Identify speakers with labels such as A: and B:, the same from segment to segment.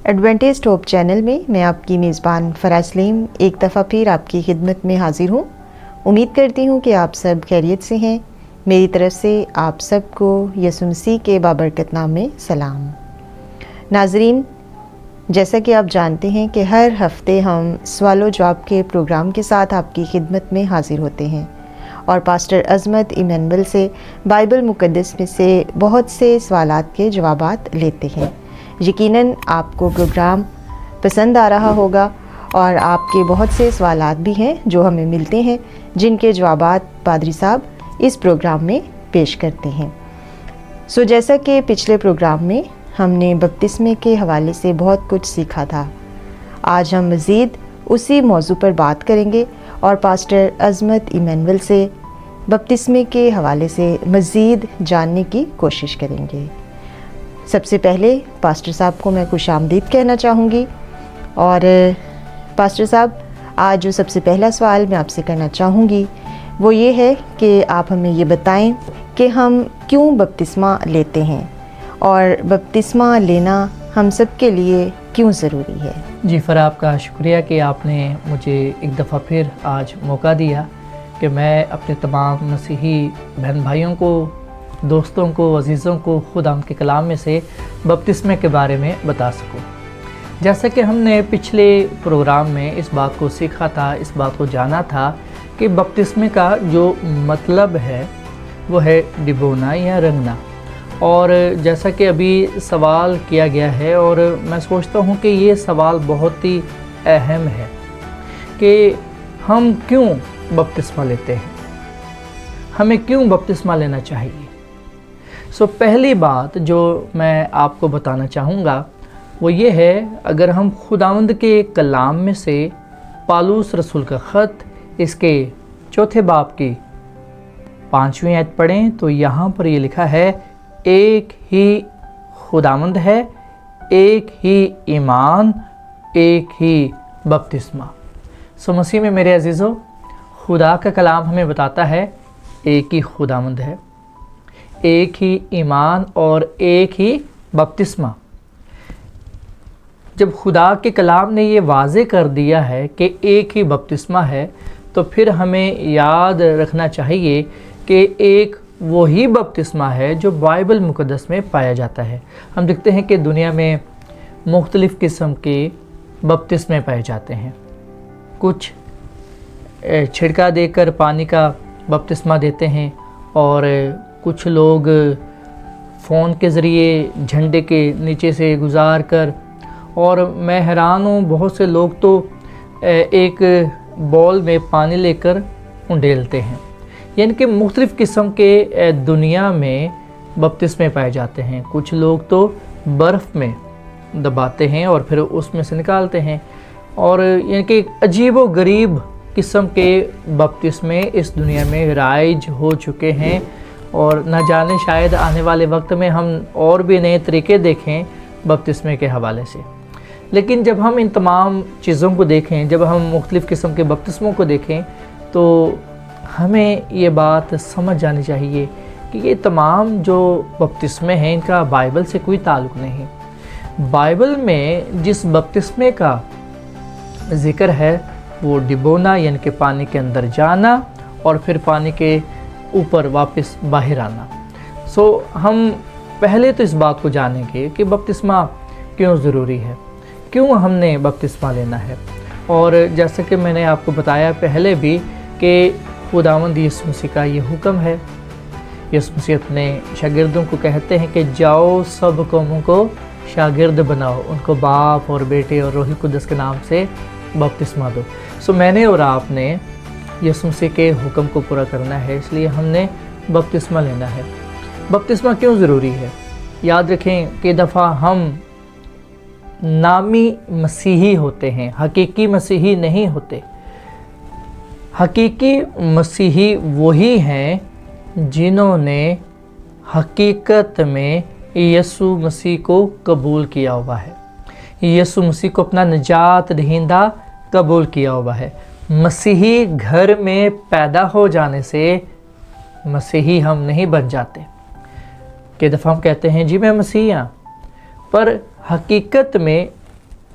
A: Adventist hope channel میں میں آپ کی میزبان فرا سلیم ایک دفعہ پھر آپ کی خدمت میں حاضر ہوں۔ امید کرتی ہوں کہ آپ سب خیریت سے ہیں۔ میری طرف سے آپ سب کو یسوع مسیح کے بابرکت نام میں سلام۔ ناظرین، جیسا کہ آپ جانتے ہیں کہ ہر ہفتے ہم سوال و جواب کے پروگرام کے ساتھ آپ کی خدمت میں حاضر ہوتے ہیں اور پاسٹر عظمت ایمینول سے بائبل مقدس میں سے بہت سے سوالات کے جوابات لیتے ہیں۔ یقیناً آپ کو پروگرام پسند آ رہا ہوگا اور آپ کے بہت سے سوالات بھی ہیں جو ہمیں ملتے ہیں، جن کے جوابات پادری صاحب اس پروگرام میں پیش کرتے ہیں۔ جیسا کہ پچھلے پروگرام میں ہم نے بپتسمے کے حوالے سے بہت کچھ سیکھا تھا، آج ہم مزید اسی موضوع پر بات کریں گے اور پاسٹر عظمت ایمینول سے بپتسمے کے حوالے سے مزید جاننے کی کوشش کریں گے۔ سب سے پہلے پاسٹر صاحب کو میں خوش آمدید کہنا چاہوں گی، اور پاسٹر صاحب آج جو سب سے پہلا سوال میں آپ سے کرنا چاہوں گی وہ یہ ہے کہ آپ ہمیں یہ بتائیں کہ ہم کیوں بپتسمہ لیتے ہیں اور بپتسمہ لینا ہم سب کے لیے کیوں ضروری ہے۔
B: جی فرا، آپ کا شکریہ کہ آپ نے مجھے ایک دفعہ پھر آج موقع دیا کہ میں اپنے تمام مسیحی بہن بھائیوں کو، دوستوں کو، عزیزوں کو خدا کے کلام میں سے بپتسمے کے بارے میں بتا سکوں۔ جیسا کہ ہم نے پچھلے پروگرام میں اس بات کو سیکھا تھا، اس بات کو جانا تھا کہ بپتسمے کا جو مطلب ہے وہ ہے ڈبونا یا رنگنا، اور جیسا کہ ابھی سوال کیا گیا ہے اور میں سوچتا ہوں کہ یہ سوال بہت ہی اہم ہے کہ ہم کیوں بپتسمہ لیتے ہیں، ہمیں کیوں بپتسمہ لینا چاہیے۔ پہلی بات جو میں آپ کو بتانا چاہوں گا وہ یہ ہے، اگر ہم خداوند کے کلام میں سے پالوس رسول کا خط اس کے 4 باب کی 5ویں آیت پڑھیں تو یہاں پر یہ لکھا ہے، ایک ہی خداوند ہے، ایک ہی ایمان، ایک ہی بپتسمہ۔ مسیح میں میرے عزیزو، خدا کا کلام ہمیں بتاتا ہے ایک ہی خداوند ہے، ایک ہی ایمان اور ایک ہی بپتسمہ۔ جب خدا کے کلام نے یہ واضح کر دیا ہے کہ ایک ہی بپتسمہ ہے تو پھر ہمیں یاد رکھنا چاہیے کہ ایک وہی بپتسمہ ہے جو بائبل مقدس میں پایا جاتا ہے۔ ہم دیکھتے ہیں کہ دنیا میں مختلف قسم کے بپتسمے پائے جاتے ہیں، کچھ چھڑکا دے کر پانی کا بپتسمہ دیتے ہیں، اور کچھ لوگ فون کے ذریعے جھنڈے کے نیچے سے گزار کر، اور میں حیران ہوں بہت سے لوگ تو ایک بول میں پانی لے کر انڈیلتے ہیں۔ یعنی کہ مختلف قسم کے دنیا میں بپتسمے پائے جاتے ہیں۔ کچھ لوگ تو برف میں دباتے ہیں اور پھر اس میں سے نکالتے ہیں، اور یعنی کہ عجیب و غریب قسم کے بپتسمے اس دنیا میں رائج ہو چکے ہیں، اور نہ جانے شاید آنے والے وقت میں ہم اور بھی نئے طریقے دیکھیں بپتسمے کے حوالے سے۔ لیکن جب ہم ان تمام چیزوں کو دیکھیں، جب ہم مختلف قسم کے بپتسموں کو دیکھیں تو ہمیں یہ بات سمجھ جانی چاہیے کہ یہ تمام جو بپتسمے ہیں ان کا بائبل سے کوئی تعلق نہیں۔ بائبل میں جس بپتسمے کا ذکر ہے وہ ڈبونا، یعنی کہ پانی کے اندر جانا اور پھر پانی کے اوپر واپس باہر آنا۔ ہم پہلے تو اس بات کو جانیں گے کہ بپتسمہ کیوں ضروری ہے، کیوں ہم نے بپتسمہ لینا ہے۔ اور جیسا کہ میں نے آپ کو بتایا پہلے بھی کہ خداوند یسوع مسیح کا یہ حکم ہے، یسوع مسیح اپنے شاگردوں کو کہتے ہیں کہ جاؤ سب قوموں کو شاگرد بناؤ، ان کو باپ اور بیٹے اور روح القدس کے نام سے بپتسمہ دو۔ میں نے اور آپ نے یسوع مسیح کے حکم کو پورا کرنا ہے، اس لیے ہم نے بپتسمہ لینا ہے۔ بپتسمہ کیوں ضروری ہے؟ یاد رکھیں کہ دفعہ ہم نامی مسیحی ہوتے ہیں، حقیقی مسیحی نہیں ہوتے۔ حقیقی مسیحی وہی ہیں جنہوں نے حقیقت میں یسوع مسیح کو قبول کیا ہوا ہے، یسوع مسیح کو اپنا نجات دہندہ قبول کیا ہوا ہے۔ مسیحی گھر میں پیدا ہو جانے سے مسیحی ہم نہیں بن جاتے۔ کہ دفعہ ہم کہتے ہیں جی میں مسیحی ہوں، پر حقیقت میں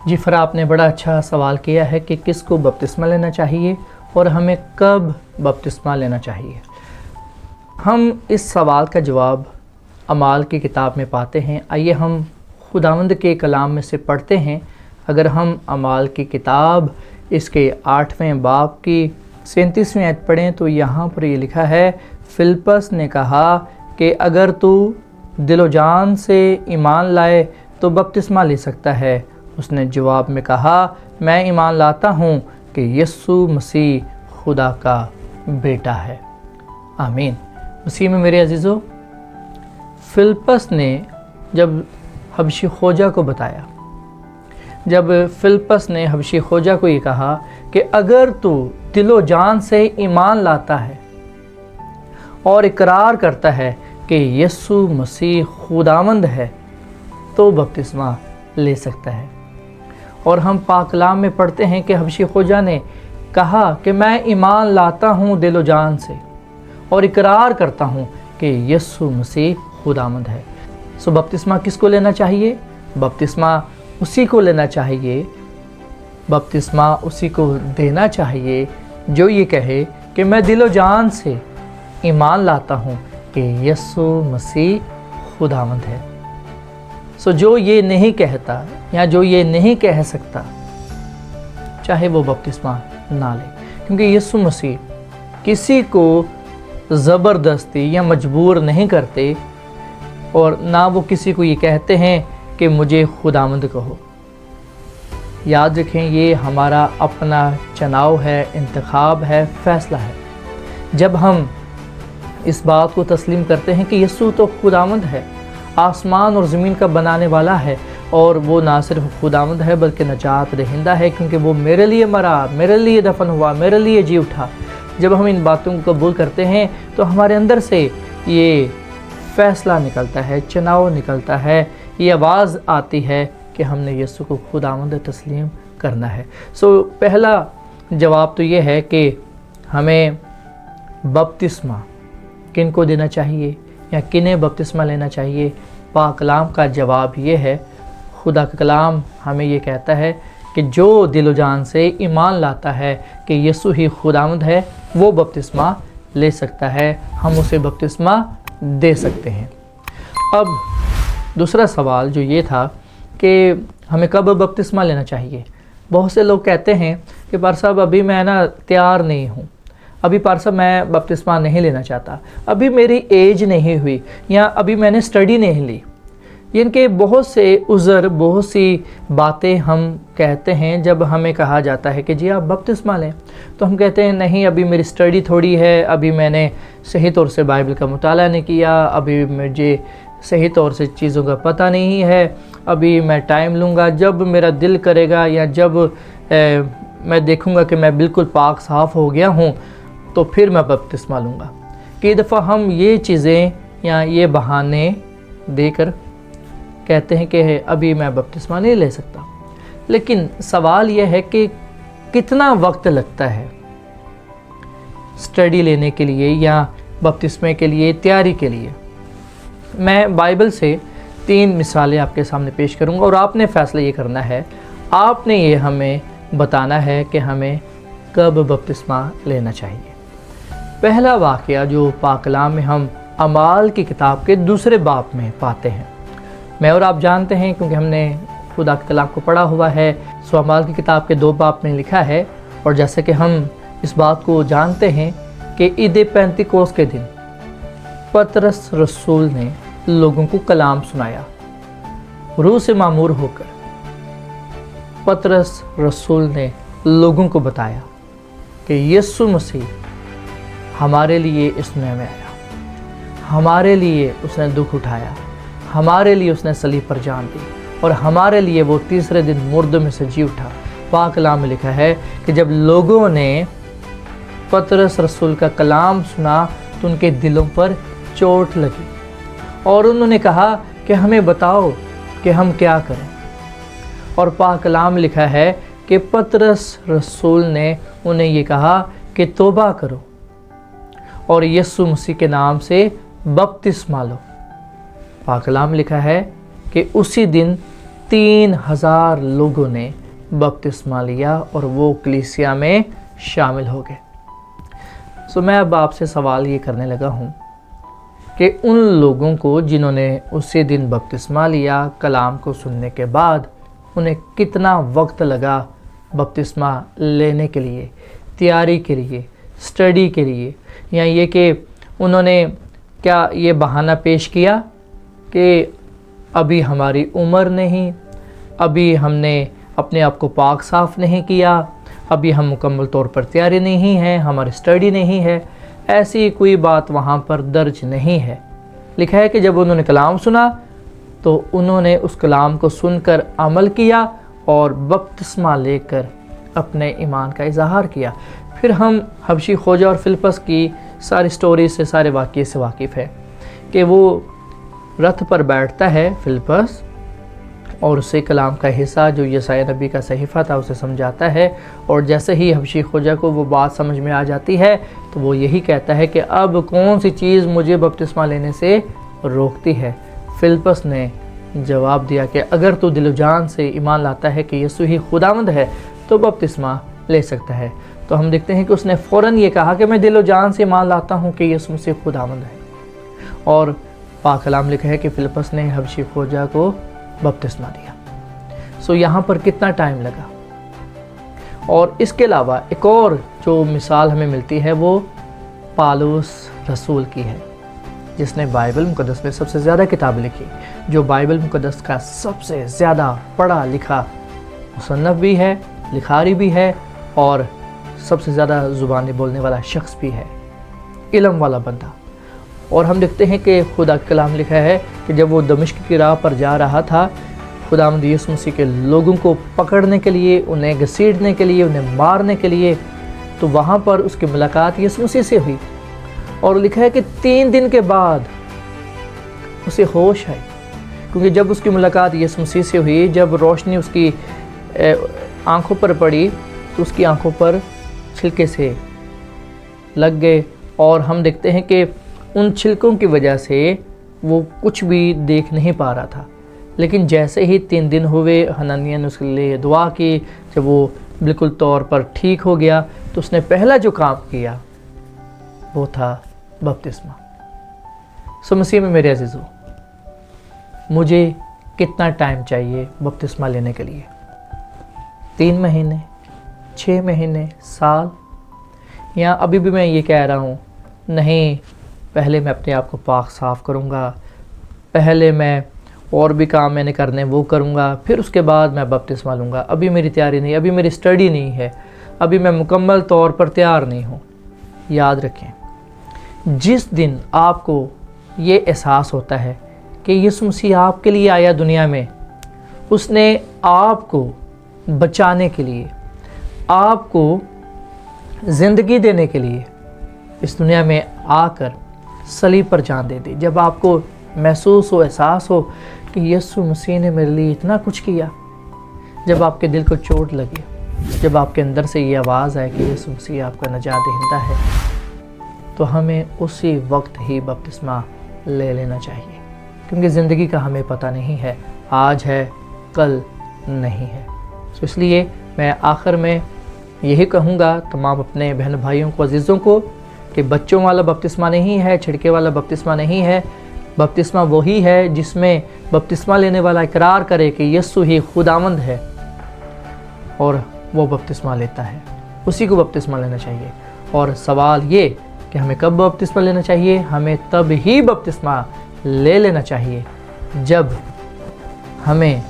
B: جی فرا، آپ نے بڑا اچھا سوال کیا ہے کہ کس کو بپتسمہ لینا چاہیے اور ہمیں کب بپتسمہ لینا چاہیے۔ ہم اس سوال کا جواب اعمال کی کتاب میں پاتے ہیں۔ آئیے ہم خداوند کے کلام میں سے پڑھتے ہیں۔ اگر ہم اعمال کی کتاب اس کے 8ویں باب کی 37ویں آیت پڑھیں تو یہاں پر یہ لکھا ہے، فلپس نے کہا کہ اگر تو دل و جان سے ایمان لائے تو بپتسمہ لے سکتا ہے۔ اس نے جواب میں کہا، میں ایمان لاتا ہوں کہ یسوع مسیح خدا کا بیٹا ہے۔ آمین۔ مسیح میں میرے عزیزو، فلپس نے جب حبشی خوجہ کو بتایا، جب فلپس نے حبشی خوجہ کو یہ کہا کہ اگر تو دل و جان سے ایمان لاتا ہے اور اقرار کرتا ہے کہ یسوع مسیح خداوند ہے تو بپتسمہ لے سکتا ہے۔ اور ہم پاک کلام میں پڑھتے ہیں کہ حبشی خوجہ نے کہا کہ میں ایمان لاتا ہوں دل و جان سے اور اقرار کرتا ہوں کہ یسوع مسیح خداوند ہے۔ سو بپتسمہ کس کو لینا چاہیے؟ بپتسمہ اسی کو لینا چاہیے، بپتسمہ اسی کو دینا چاہیے جو یہ کہے کہ میں دل و جان سے ایمان لاتا ہوں کہ یسوع مسیح خداوند ہے۔ سو جو یہ نہیں کہتا یا جو یہ نہیں کہہ سکتا، چاہے وہ بپتسمہ نہ لے، کیونکہ یسوع مسیح کسی کو زبردستی یا مجبور نہیں کرتے، اور نہ وہ کسی کو یہ کہتے ہیں کہ مجھے خداوند کہو۔ یاد رکھیں، یہ ہمارا اپنا چناؤ ہے، انتخاب ہے، فیصلہ ہے۔ جب ہم اس بات کو تسلیم کرتے ہیں کہ یسوع تو خداوند ہے، آسمان اور زمین کا بنانے والا ہے، اور وہ نہ صرف خداوند ہے بلکہ نجات دہندہ ہے، کیونکہ وہ میرے لیے مرا، میرے لیے دفن ہوا، میرے لیے جی اٹھا۔ جب ہم ان باتوں کو قبول کرتے ہیں تو ہمارے اندر سے یہ فیصلہ نکلتا ہے، چناؤ نکلتا ہے، یہ آواز آتی ہے کہ ہم نے یسوع کو خداوند تسلیم کرنا ہے۔ سو پہلا جواب تو یہ ہے کہ ہمیں بپتسمہ کن کو دینا چاہیے یا کنہیں بپتسمہ لینا چاہیے۔ پاک کلام کا جواب یہ ہے، خدا کا کلام ہمیں یہ کہتا ہے کہ جو دل و جان سے ایمان لاتا ہے کہ یسوع ہی خداوند ہے وہ بپتسمہ لے سکتا ہے، ہم اسے بپتسمہ دے سکتے ہیں۔ اب دوسرا سوال جو یہ تھا کہ ہمیں کب بپتسمہ لینا چاہیے۔ بہت سے لوگ کہتے ہیں کہ پار صاحب ابھی میں تیار نہیں ہوں، ابھی پار صاحب میں بپتسمہ نہیں لینا چاہتا، ابھی میری ایج نہیں ہوئی، یا ابھی میں نے سٹڈی نہیں لی۔ ان کے بہت سے عذر، بہت سی باتیں ہم کہتے ہیں جب ہمیں کہا جاتا ہے کہ جی آپ بپتسمہ لیں، تو ہم کہتے ہیں نہیں ابھی میری سٹڈی تھوڑی ہے، ابھی میں نے صحیح طور سے بائبل کا مطالعہ نہیں کیا، ابھی مجھے صحیح طور سے چیزوں کا پتہ نہیں ہے، ابھی میں ٹائم لوں گا، جب میرا دل کرے گا یا جب میں دیکھوں گا کہ میں بالکل پاک صاف ہو گیا ہوں تو پھر میں بپتسمہ لوں گا۔ کئی دفعہ ہم یہ چیزیں یا یہ بہانے دے کر کہتے ہیں کہ ابھی میں بپتسمہ نہیں لے سکتا، لیکن سوال یہ ہے کہ کتنا وقت لگتا ہے سٹڈی لینے کے لیے یا بپتسمے کے لیے تیاری کے لیے۔ میں بائبل سے 3 مثالیں آپ کے سامنے پیش کروں گا، اور آپ نے فیصلہ یہ کرنا ہے، آپ نے یہ ہمیں بتانا ہے کہ ہمیں کب بپتسمہ لینا چاہیے۔ پہلا واقعہ جو پاک کلام میں ہم اعمال کی کتاب کے 2 باب میں پاتے ہیں، میں اور آپ جانتے ہیں کیونکہ ہم نے خدا کے کلام کو پڑھا ہوا ہے۔ سو اعمال کی کتاب کے 2 باب میں لکھا ہے، اور جیسے کہ ہم اس بات کو جانتے ہیں کہ عید پینتیکوس کے دن پطرس رسول نے لوگوں کو کلام سنایا، روح سے معمور ہو کر پطرس رسول نے لوگوں کو بتایا کہ یسوع مسیح ہمارے لیے اس دنیا میں آیا، ہمارے لیے اس نے دکھ اٹھایا، ہمارے لیے اس نے صلیب پر جان دی، اور ہمارے لیے وہ تیسرے دن مردوں میں سے جی اٹھا۔ پاک کلام میں لکھا ہے کہ جب لوگوں نے پطرس رسول کا کلام سنا تو ان کے دلوں پر چوٹ لگی، اور انہوں نے کہا کہ ہمیں بتاؤ کہ ہم کیا کریں۔ اور پاک کلام میں لکھا ہے کہ پطرس رسول نے انہیں یہ کہا کہ توبہ کرو اور یسوع مسیح کے نام سے بپتسمہ لو۔ پاک کلام لکھا ہے کہ اسی دن 3,000 لوگوں نے بپتسمہ لیا اور وہ کلیسیا میں شامل ہو گئے۔ میں اب آپ سے سوال یہ کرنے لگا ہوں کہ ان لوگوں کو جنہوں نے اسی دن بپتسمہ لیا، کلام کو سننے کے بعد انہیں کتنا وقت لگا بپتسمہ لینے کے لیے، تیاری کے لیے، سٹڈی کے لیے، یا یہ کہ انہوں نے کیا یہ بہانہ پیش کیا کہ ابھی ہماری عمر نہیں، ابھی ہم نے اپنے آپ کو پاک صاف نہیں کیا، ابھی ہم مکمل طور پر تیاری نہیں ہیں، ہماری سٹڈی نہیں ہے؟ ایسی کوئی بات وہاں پر درج نہیں ہے۔ لکھا ہے کہ جب انہوں نے کلام سنا تو انہوں نے اس کلام کو سن کر عمل کیا اور بپتسمہ لے کر اپنے ایمان کا اظہار کیا۔ پھر ہم حبشی خوجہ اور فلپس کی ساری سٹوری سے، سارے واقعے سے واقف ہے کہ وہ رتھ پر بیٹھتا ہے فلپس اور اسے کلام کا حصہ جو یسایا نبی کا صحیفہ تھا اسے سمجھاتا ہے، اور جیسے ہی حبشی خوجہ کو وہ بات سمجھ میں آ جاتی ہے تو وہ یہی کہتا ہے کہ اب کون سی چیز مجھے بپتسمہ لینے سے روکتی ہے؟ فلپس نے جواب دیا کہ اگر تو دل و جان سے ایمان لاتا ہے کہ یسوع ہی خداوند ہے تو بپتسمہ لے سکتا ہے۔ تو ہم دیکھتے ہیں کہ اس نے فوراً یہ کہا کہ میں دل و جان سے ایمان لاتا ہوں کہ یسوع مسیح خداوند ہے، اور پاک کلام لکھا ہے کہ فلپس نے حبشی خوجہ کو بپتسمہ دیا۔ یہاں پر کتنا ٹائم لگا؟ اور اس کے علاوہ ایک اور جو مثال ہمیں ملتی ہے وہ پالوس رسول کی ہے، جس نے بائبل مقدس میں سب سے زیادہ کتابیں لکھی، جو بائبل مقدس کا سب سے زیادہ پڑھا لکھا مصنف بھی ہے، لکھاری بھی ہے، اور سب سے زیادہ زبانیں بولنے والا شخص بھی ہے، علم والا بندہ۔ اور ہم دیکھتے ہیں کہ خدا کا کلام لکھا ہے کہ جب وہ دمشق کی راہ پر جا رہا تھا خداوند یسوع مسیح کے لوگوں کو پکڑنے کے لیے، انہیں گھسیٹنے کے لیے، انہیں مارنے کے لیے، تو وہاں پر اس کی ملاقات یسوع مسیح سے ہوئی، اور لکھا ہے کہ 3 دن کے بعد اسے ہوش آئی، کیونکہ جب اس کی ملاقات یسوع مسیح سے ہوئی، جب روشنی اس کی آنکھوں پر پڑی تو اس کی آنکھوں پر چھلکے سے لگ گئے، اور ہم دیکھتے ہیں کہ ان چھلکوں کی وجہ سے وہ کچھ بھی دیکھ نہیں پا رہا تھا۔ لیکن جیسے ہی 3 دن ہوئے، حنانیہ نے اس کے لیے دعا کی، جب وہ بالکل طور پر ٹھیک ہو گیا تو اس نے پہلا جو کام کیا وہ تھا بپتسمہ۔ مسیح میں میرے عزیزو، مجھے کتنا ٹائم چاہیے بپتسمہ لینے کے لیے؟ 3 مہینے، 6 مہینے، سال؟ یا ابھی بھی میں یہ کہہ رہا ہوں نہیں، پہلے میں اپنے آپ کو پاک صاف کروں گا، پہلے میں اور بھی کام میں نے کرنے وہ کروں گا، پھر اس کے بعد میں بپتسمہ لوں گا، ابھی میری تیاری نہیں، ابھی میری سٹڈی نہیں ہے، ابھی میں مکمل طور پر تیار نہیں ہوں؟ یاد رکھیں، جس دن آپ کو یہ احساس ہوتا ہے کہ یسوع مسیح آپ کے لیے آیا دنیا میں، اس نے آپ کو بچانے کے لیے، آپ کو زندگی دینے کے لیے اس دنیا میں آ کر صلیب پر جان دے دی، جب آپ کو محسوس ہو، احساس ہو کہ یسوع مسیح نے میرے لیے اتنا کچھ کیا، جب آپ کے دل کو چوٹ لگے، جب آپ کے اندر سے یہ آواز آئے کہ یسوع مسیح آپ کا نجات دہندہ ہے، تو ہمیں اسی وقت ہی بپتسمہ لے لینا چاہیے، کیونکہ زندگی کا ہمیں پتہ نہیں ہے، آج ہے کل نہیں ہے۔ اس لیے میں آخر میں یہی کہوں گا تمام اپنے بہن بھائیوں کو، عزیزوں کو، کہ بچوں والا بپتسمہ نہیں ہے، چھڑکے والا بپتسمہ نہیں ہے، بپتسمہ وہی ہے جس میں بپتسمہ لینے والا اقرار کرے کہ یسوع ہی خداوند ہے اور وہ بپتسمہ لیتا ہے، اسی کو بپتسمہ لینا چاہیے۔ اور سوال یہ کہ ہمیں کب بپتسمہ لینا چاہیے؟ ہمیں تب ہی بپتسمہ لے لینا چاہیے جب ہمیں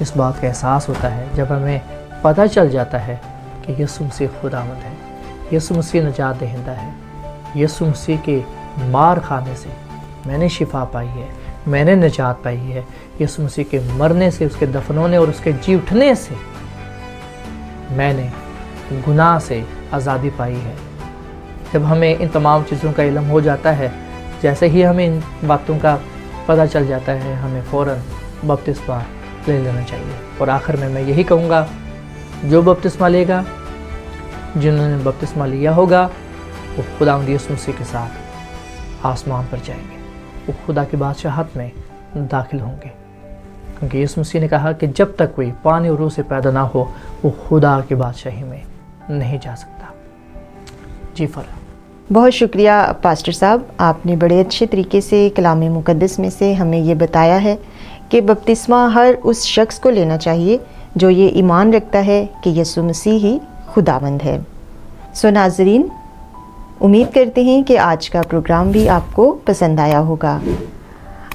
B: اس بات کا احساس ہوتا ہے، جب ہمیں پتہ چل جاتا ہے کہ یسوع مسیح خداوند ہے، یسوع مسیح نجات دہندہ ہے، یسوع مسیح کے مار کھانے سے میں نے شفا پائی ہے، میں نے نجات پائی ہے، یسوع مسیح کے مرنے سے، اس کے دفن ہونے اور اس کے جی اٹھنے سے میں نے گناہ سے آزادی پائی ہے۔ جب ہمیں ان تمام چیزوں کا علم ہو جاتا ہے، جیسے ہی ہمیں ان باتوں کا پتہ چل جاتا ہے، ہمیں فوراً بپتسمہ لے لینا چاہیے۔ اور آخر میں یہی کہوں گا، جو بپتسمہ لے گا، جنہوں نے بپتسمہ لیا ہوگا، وہ خداوند یسوع مسیح کے ساتھ آسمان پر جائیں گے، وہ خدا کی بادشاہت میں داخل ہوں گے۔ کیونکہ یسوع مسیح نے کہا کہ جب تک کوئی پانی اور روح سے پیدا نہ ہو وہ خدا کی بادشاہی میں نہیں جا سکتا۔ جی فرمائیں۔
A: بہت شکریہ پاسٹر صاحب، آپ نے بڑے اچھے طریقے سے کلام مقدس میں سے ہمیں یہ بتایا ہے کہ بپتسمہ ہر اس شخص کو لینا چاہیے جو یہ ایمان رکھتا ہے کہ یسوع مسیح ہی خداوند ہے۔ سو ناظرین، امید کرتے ہیں کہ آج کا پروگرام بھی آپ کو پسند آیا ہوگا۔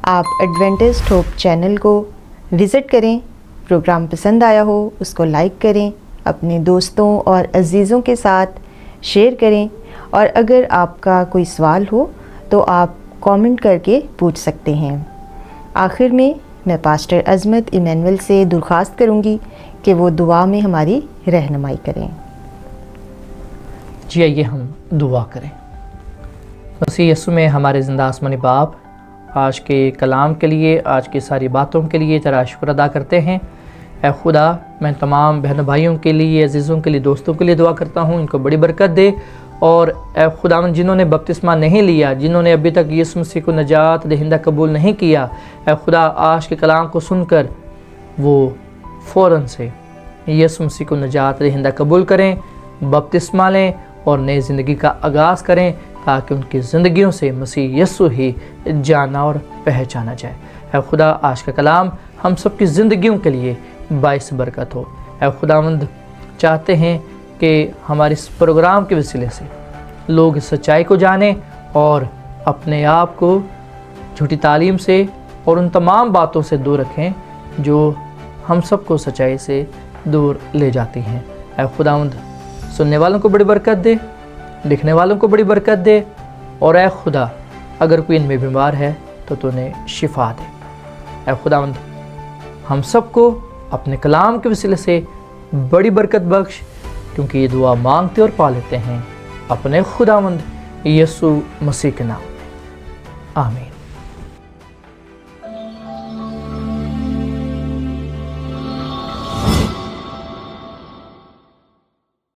A: آپ ایڈوینٹسٹ ہوپ چینل کو وزٹ کریں، پروگرام پسند آیا ہو اس کو لائک کریں، اپنے دوستوں اور عزیزوں کے ساتھ شیئر کریں، اور اگر آپ کا کوئی سوال ہو تو آپ کامنٹ کر کے پوچھ سکتے ہیں۔ آخر میں پاسٹر عظمت ایمینول سے درخواست کروں گی کہ وہ دعا میں ہماری رہنمائی کریں۔
B: جی آئیے ہم دعا کریں۔ مسیح یسوع میں ہمارے زندہ آسمانی باپ، آج کے کلام کے لیے، آج کی ساری باتوں کے لیے تیرا شکر ادا کرتے ہیں۔ اے خدا، میں تمام بہن بھائیوں کے لیے، عزیزوں کے لیے، دوستوں کے لیے دعا کرتا ہوں، ان کو بڑی برکت دے۔ اور اے خداوند، جنہوں نے بپتسمہ نہیں لیا، جنہوں نے ابھی تک یسوع مسیح کو نجات دہندہ قبول نہیں کیا، اے خدا آج کے کلام کو سن کر وہ فوراً سے یسوع مسیح کو نجات دہندہ قبول کریں، بپتسمہ لیں اور نئی زندگی کا آغاز کریں، تاکہ ان کی زندگیوں سے مسیح یسوع ہی جانا اور پہچانا جائے۔ اے خدا، آج کا کلام ہم سب کی زندگیوں کے لیے باعث برکت ہو۔ اے خداوند، چاہتے ہیں کہ ہمارے اس پروگرام کے وسیلے سے لوگ اس سچائی کو جانیں اور اپنے آپ کو جھوٹی تعلیم سے اور ان تمام باتوں سے دور رکھیں جو ہم سب کو سچائی سے دور لے جاتی ہیں۔ اے خداوند، سننے والوں کو بڑی برکت دے، لکھنے والوں کو بڑی برکت دے، اور اے خدا، اگر کوئی ان میں بیمار ہے تو انہیں شفا دے۔ اے خداوند، ہم سب کو اپنے کلام کے وسیلے سے بڑی برکت بخش، کیونکہ یہ دعا مانگتے اور پا لیتے ہیں اپنے خداوند یسوع مسیح کے نام میں، آمین۔